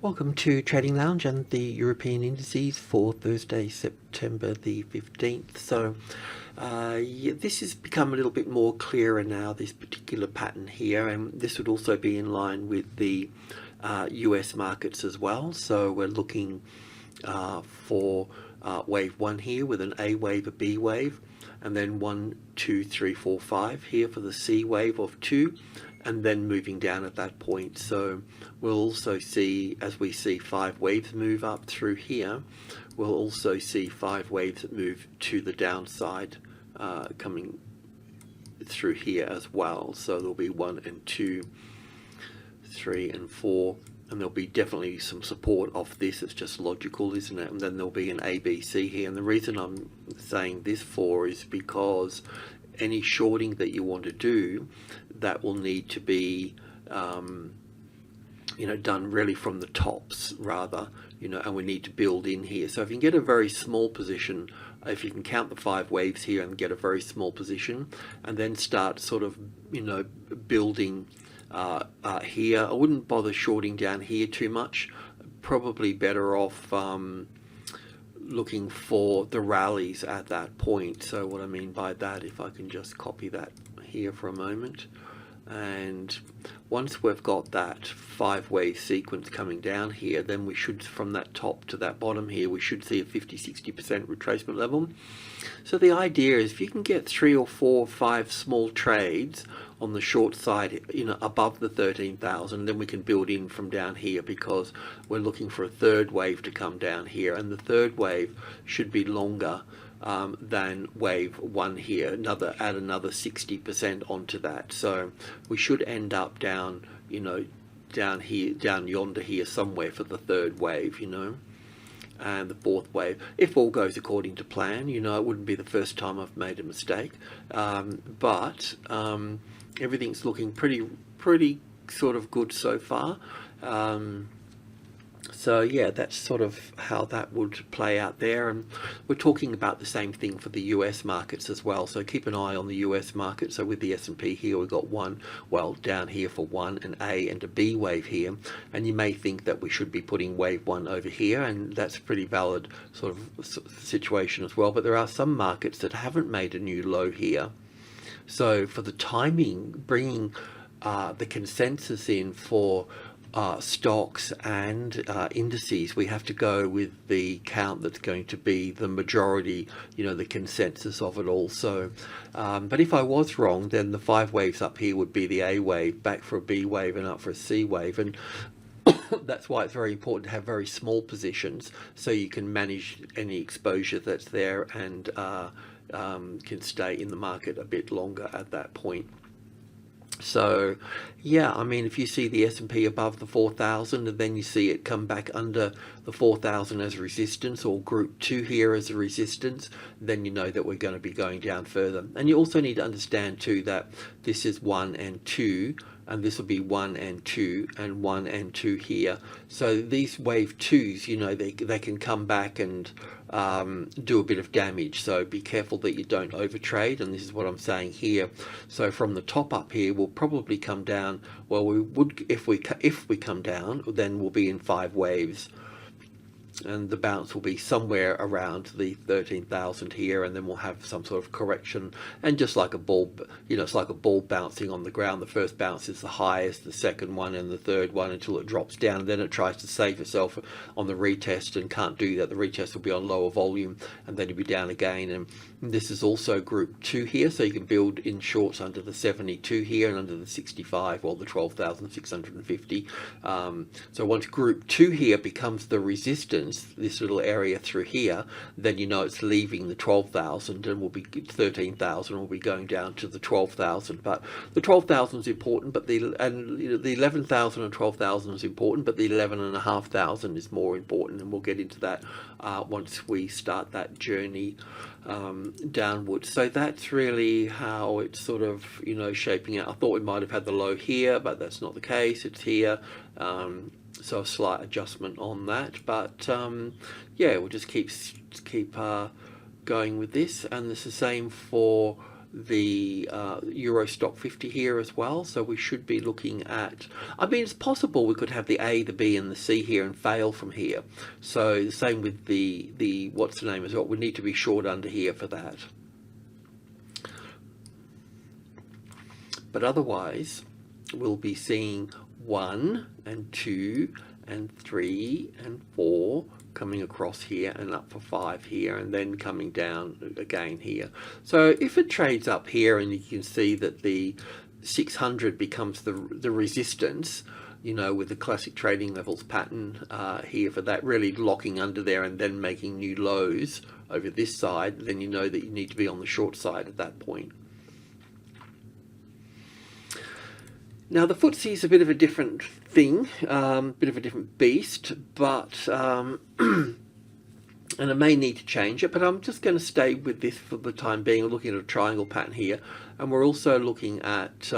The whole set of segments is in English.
Welcome to Trading Lounge and the European indices for Thursday, September the 15th. So this has become a little bit more clearer now, this particular pattern here, and this would also be in line with the US markets as well. So we're looking for wave 1 here with an A wave, a B wave, and then 1, 2, 3, 4, 5 here for the C wave of 2, and then moving down at that point. So we'll also see, as we see 5 waves move up through here, we'll also see 5 waves that move to the downside coming through here as well. So there'll be 1 and 2, 3 and 4, and there'll be definitely some support of this. It's just logical, isn't it? And then there'll be an ABC here, and the reason I'm saying this for is because any shorting that you want to do, that will need to be done really from the tops rather, and we need to build in here. So if you can get a very small position, if you can count the 5 waves here and get a very small position, and then start sort of building here, I wouldn't bother shorting down here too much. Probably better off looking for the rallies at that point. So what I mean by that, if I can just copy that here for a moment, and once we've got that 5 wave sequence coming down here, then we should, from that top to that bottom here, we should see a 50-60% retracement level. So the idea is if you can get 3 or 4 or 5 small trades on the short side, above the 13,000, then we can build in from down here, because we're looking for a third wave to come down here, and the third wave should be longer than wave 1 here. Add another 60% onto that. So we should end up down, down here, down yonder here somewhere for the third wave, and the fourth wave, if all goes according to plan. It wouldn't be the first time I've made a mistake, but everything's looking pretty sort of good so far. So yeah, that's sort of how that would play out there, and we're talking about the same thing for the US markets as well. So keep an eye on the US market. So with the S&P here, we've got down here for 1, an A and a B wave here, and you may think that we should be putting wave 1 over here, and that's a pretty valid sort of situation as well. But there are some markets that haven't made a new low here. So for the timing, bringing the consensus in for STOXX and indices, we have to go with the count that's going to be the majority, the consensus of it all. So but if I was wrong, then the 5 waves up here would be the A wave, back for a B wave, and up for a C wave. And that's why it's very important to have very small positions, so you can manage any exposure that's there, and can stay in the market a bit longer at that point. So yeah, I mean, if you see the S&P above the 4,000 and then you see it come back under the 4,000 as resistance, or group 2 here as a resistance, then you know that we're going to be going down further. And you also need to understand too that this is 1 and 2, and this will be 1 and 2 and 1 and 2 here. So these wave 2s, they can come back and do a bit of damage. So be careful that you don't overtrade, and this is what I'm saying here. So from the top up here, we'll probably come down. Well, we would, if we come down, then we'll be in 5 waves, and the bounce will be somewhere around the 13,000 here, and then we'll have some sort of correction. And just like a ball, it's like a ball bouncing on the ground. The first bounce is the highest, the second one and the third one, until it drops down, and then it tries to save itself on the retest and can't do that. The retest will be on lower volume, and then it'll be down again. And this is also group 2 here, so you can build in shorts under the 72 here and under the 65, or the 12,650. So once group 2 here becomes the resistance, this little area through here, then it's leaving the 12,000, and will be 13,000, will be going down to the 12,000. But the 12,000 is important, but the 11,000 and 12,000 is important, but the 11,500 is more important, and we'll get into that once we start that journey downwards. So that's really how it's sort of shaping out. I thought we might have had the low here, but that's not the case. It's here. So a slight adjustment on that, but yeah, we'll just keep going with this. And it's the same for the Euro Stock 50 here as well. So we should be looking at, I mean, it's possible we could have the A, the B and the C here and fail from here. So the same with the what's the name as well. We need to be short under here for that. But otherwise, we'll be seeing 1 and 2 and 3 and 4 coming across here and up for 5 here, and then coming down again here. So if it trades up here and you can see that the 600 becomes the resistance, you know, with the classic trading levels pattern here for that, really locking under there and then making new lows over this side, then you know that you need to be on the short side at that point. Now the FTSE is a bit of a different thing, bit of a different beast, but and I may need to change it, but I'm just going to stay with this for the time being. We're looking at a triangle pattern here, and we're also looking at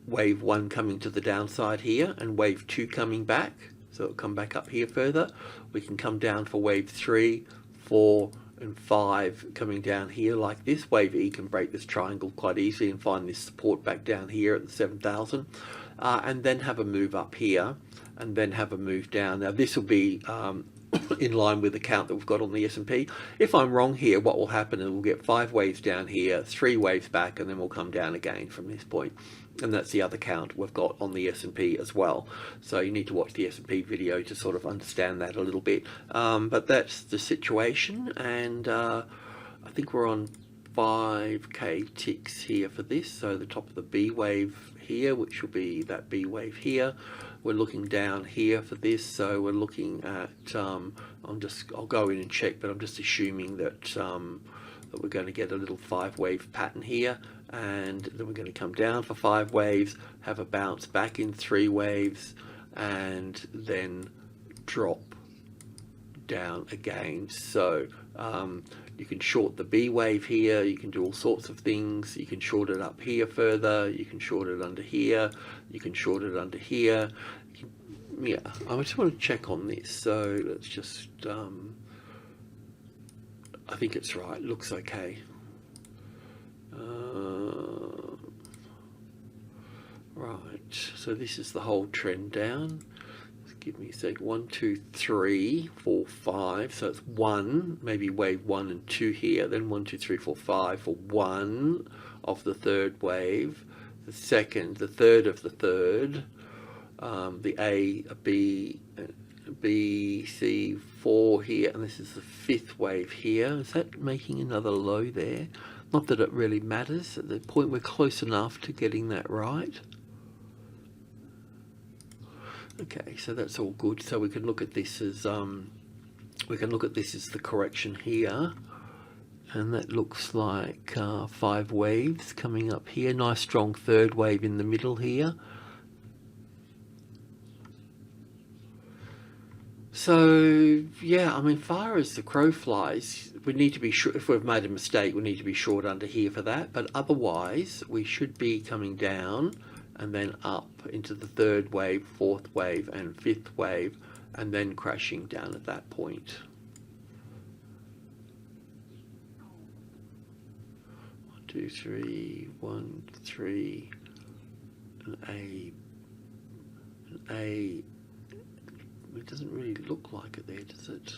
wave 1 coming to the downside here, and wave 2 coming back, so it'll come back up here further. We can come down for wave 3, 4 and 5 coming down here like this. Wave E can break this triangle quite easily and find this support back down here at the 7,000, and then have a move up here, and then have a move down. Now this will be in line with the count that we've got on the S&P. If I'm wrong here, what will happen is we'll get 5 waves down here, 3 waves back, and then we'll come down again from this point. And that's the other count we've got on the S&P as well. So you need to watch the S&P video to sort of understand that a little bit. But that's the situation, and I think we're on 5k ticks here for this. So the top of the B wave here, which will be that B wave here. We're looking down here for this, so we're looking at, I'll go in and check, but I'm just assuming that, that we're going to get a little 5 wave pattern here, and then we're going to come down for 5 waves, have a bounce back in 3 waves, and then drop down again. So you can short the B wave here, you can do all sorts of things. You can short it up here further, you can short it under here, you can short it under here. Yeah, I just want to check on this, so let's just I think it's right, looks okay. Right, so this is the whole trend down. Give me a sec. 1, 2, 3, 4, 5. So it's 1, maybe wave 1 and 2 here. Then 1, 2, 3, 4, 5 for 1 of the third wave. The second, the third of the third. The A, B, C, 4 here, and this is the 5th wave here. Is that making another low there? Not that it really matters. At the point we're close enough to getting that right. Okay, so that's all good. So we can look at this as the correction here, and that looks like 5 waves coming up here. Nice strong third wave in the middle here. So yeah, I mean, far as the crow flies, we need to be sure. If we've made a mistake, we need to be short under here for that. But otherwise, we should be coming down and then up into the 3rd wave, 4th wave and 5th wave, and then crashing down at that point. 1, 2, 3, 1, 3, an A. It doesn't really look like it there, does it?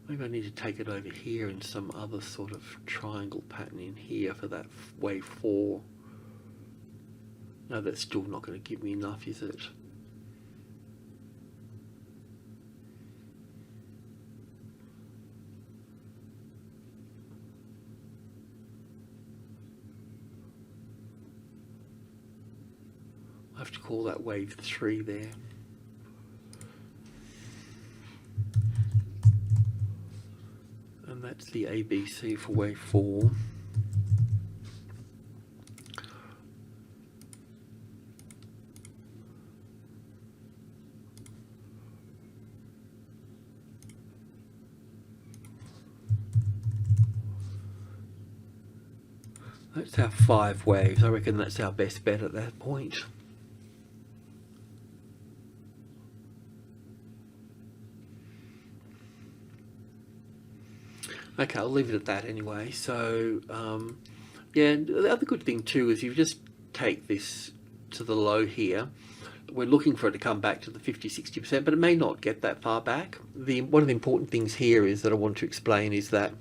Maybe I need to take it over here in some other sort of triangle pattern in here for that wave 4. No, that's still not going to give me enough, is it? I have to call that wave 3 there. And that's the ABC for wave 4. That's our 5 waves. I reckon that's our best bet at that point. Okay, I'll leave it at that anyway. So, yeah, the other good thing too is you just take this to the low here. We're looking for it to come back to the 50-60%, but it may not get that far back. One of the important things here is that I want to explain is that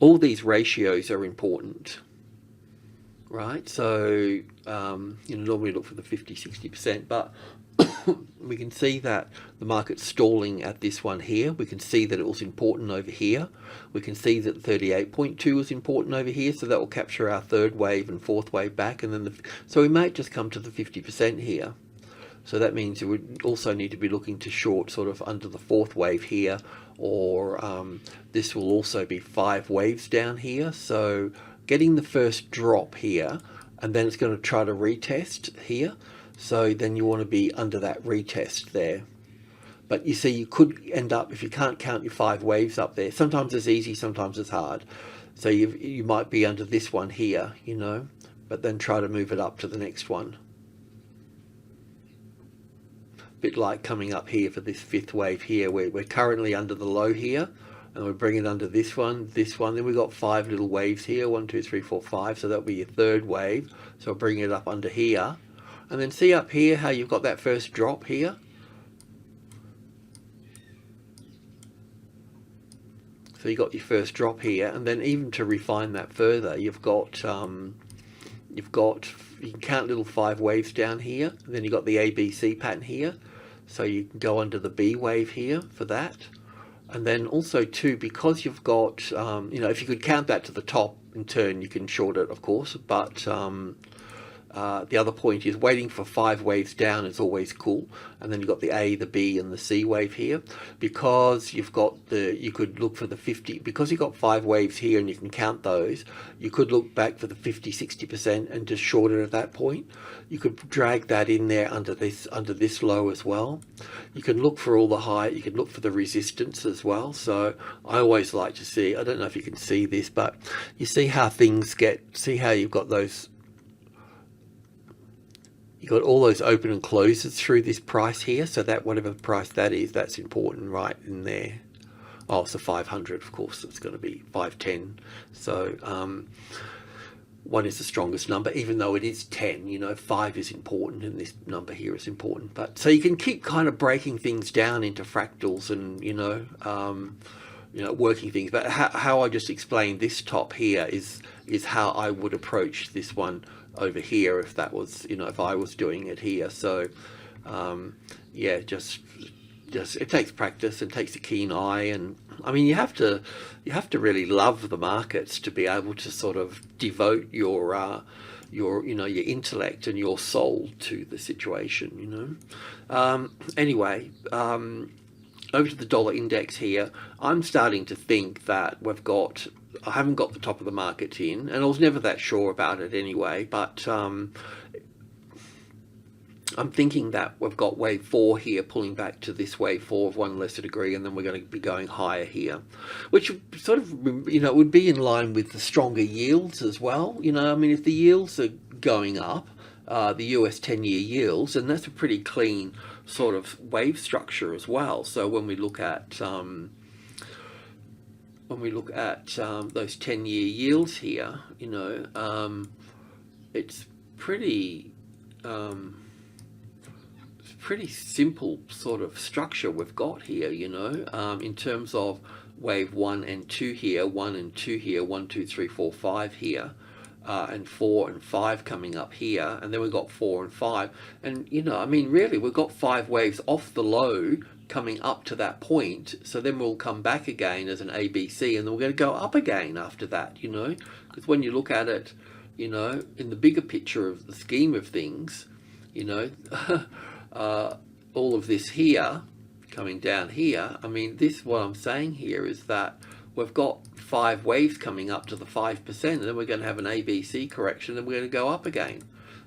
all these ratios are important, right? So, normally look for the 50-60%, but we can see that the market's stalling at this one here. We can see that it was important over here. We can see that 38.2 is important over here, so that will capture our third wave and fourth wave back, and then so we might just come to the 50% here. So that means we would also need to be looking to short sort of under the fourth wave here, or this will also be 5 waves down here. So getting the first drop here, and then it's going to try to retest here. So then you want to be under that retest there. But you see, you could end up, if you can't count your 5 waves up there, sometimes it's easy, sometimes it's hard. So you might be under this one here, but then try to move it up to the next one. Bit like coming up here for this 5th wave here, where we're currently under the low here, and we're bringing it under this one, then we've got 5 little waves here, 1, 2, 3, 4, 5, so that'll be your third wave. So I'll bring it up under here. And then see up here how you've got that first drop here. So you got your first drop here, and then even to refine that further, you can count little 5 waves down here. And then you've got the ABC pattern here. So you can go under the B wave here for that. And then also too, because you've got, if you could count that to the top in turn, you can short it, of course, but the other point is waiting for 5 waves down is always cool. And then you've got the A, the B, and the C wave here. Because you've got you could look for the 50, because you've got 5 waves here and you can count those, you could look back for the 50-60% and just short it at that point. You could drag that in there under this low as well. You can look for all the high, you can look for the resistance as well. So I always like to see, I don't know if you can see this, but you see how things see how you've got those, you've got all those open and closes through this price here, so that whatever price that is, that's important right in there. Oh, so 500, of course, it's going to be 510. So 1 is the strongest number, even though it is 10. 5 is important, and this number here is important. But so you can keep kind of breaking things down into fractals and working things. But how I just explained this top here is how I would approach this one over here if that was, if I was doing it here. So yeah, just it takes practice and takes a keen eye, and I mean you have to really love the markets to be able to sort of devote your intellect and your soul to the situation. Anyway, over to the dollar index here. I'm starting to think that I haven't got the top of the market in, and I was never that sure about it anyway, but I'm thinking that we've got wave 4 here pulling back to this wave 4 of 1 lesser degree, and then we're going to be going higher here, which sort of, would be in line with the stronger yields as well. I mean, if the yields are going up, the US 10-year yields, and that's a pretty clean sort of wave structure as well. So when we look at those 10-year yields here, it's pretty simple sort of structure we've got here, in terms of wave 1 and 2 here, 1 and 2 here, 1, 2, 3, 4, 5 here, and 4 and 5 coming up here, and then we've got 4 and 5, and I mean really we've got 5 waves off the low coming up to that point. So then we'll come back again as an ABC, and then we're going to go up again after that, because when you look at it, in the bigger picture of the scheme of things, all of this here coming down here, I mean, what I'm saying here is that we've got 5 waves coming up to the 5%, and then we're going to have an ABC correction, and we're going to go up again.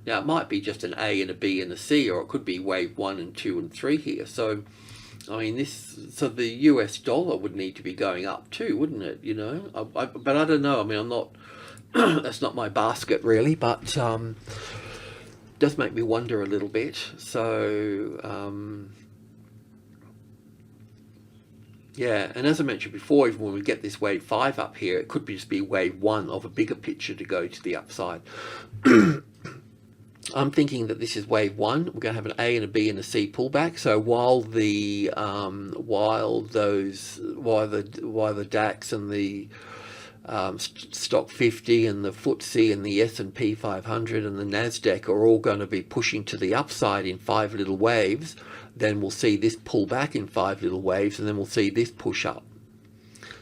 Now it might be just an A and a B and a C, or it could be wave 1 and 2 and 3 here. So I mean, so the US dollar would need to be going up too, wouldn't it? But I don't know. I mean, I'm not that's not my basket really, but does make me wonder a little bit. So Yeah, and as I mentioned before, even when we get this wave 5 up here, it could just be wave 1 of a bigger picture to go to the upside. I'm thinking that this is wave 1. We're going to have an A and a B and a C pullback. So while the DAX and the Stock 50 and the FTSE and the S&P 500 and the NASDAQ are all going to be pushing to the upside in 5 little waves, then we'll see this pull back in 5 little waves, and then we'll see this push up.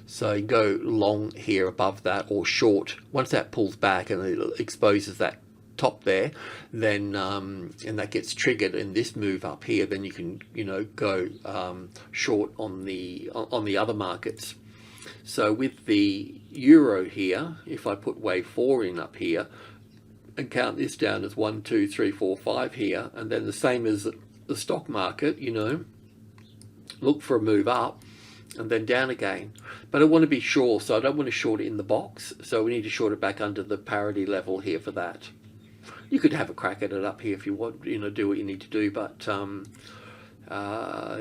So you go long here above that, or short. Once that pulls back and it exposes that top there, then and that gets triggered in this move up here, then you can, you know, go short on the other markets. So with the euro here, if I put wave 4 in up here and count this down as 1, 2, 3, 4, 5 here, and then the same as the stock market, you know, look for a move up and then down again. But I want to be sure, so I don't want to short it in the box, so we need to short it back under the parity level here for that. You could have a crack at it up here if you want, you know, do what you need to do, but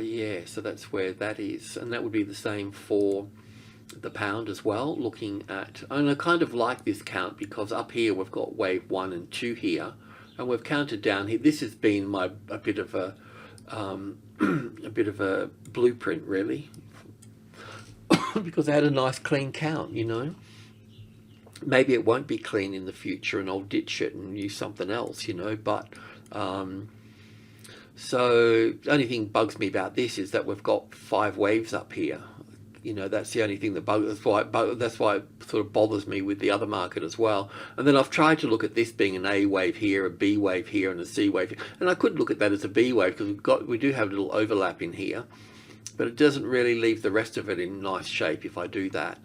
yeah, so that's where that is. And that would be the same for the pound as well, looking at, and I kind of like this count because up here we've got wave 1 and 2 here, and we've counted down here. This has been a bit of a blueprint really, because I had a nice clean count, you know. Maybe it won't be clean in the future and I'll ditch it and use something else, you know, but so the only thing bugs me about this is that we've got 5 waves up here. You know, that's the only thing that bugs. That's why it sort of bothers me with the other market as well. And then I've tried to look at this being an A wave here, a B wave here, and a C wave here. And I could look at that as a B wave because we do have a little overlap in here, but it doesn't really leave the rest of it in nice shape if I do that.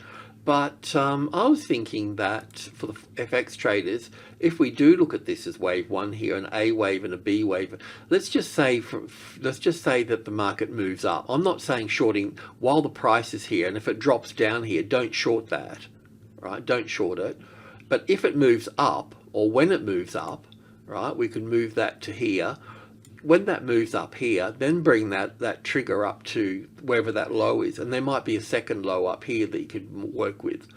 But I was thinking that for the FX traders, if we do look at this as wave 1 here, an A wave and a B wave, let's just say that the market moves up. I'm not saying shorting while the price is here, and if it drops down here, don't short that, right? Don't short it. But if it moves up, or when it moves up, right, we can move that to here. When that moves up here, then bring that trigger up to wherever that low is, and there might be a second low up here that you could work with,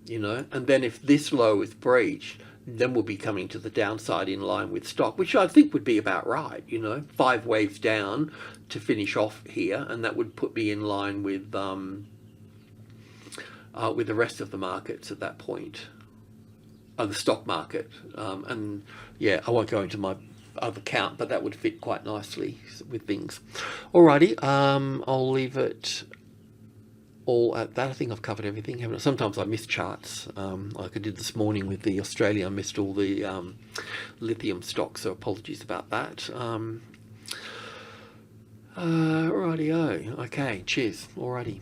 you know. And then if this low is breached, then we'll be coming to the downside in line with stock, which I think would be about right, you know. 5 waves down to finish off here, and that would put me in line with the rest of the markets at that point, the stock market. And yeah, I won't go into my other count, but that would fit quite nicely with things. Alrighty, I'll leave it all at that. I think I've covered everything, haven't I? Sometimes I miss charts, like I did this morning with the Australia. I missed all the lithium stocks, so apologies about that. Rightio. Okay, cheers. Alrighty.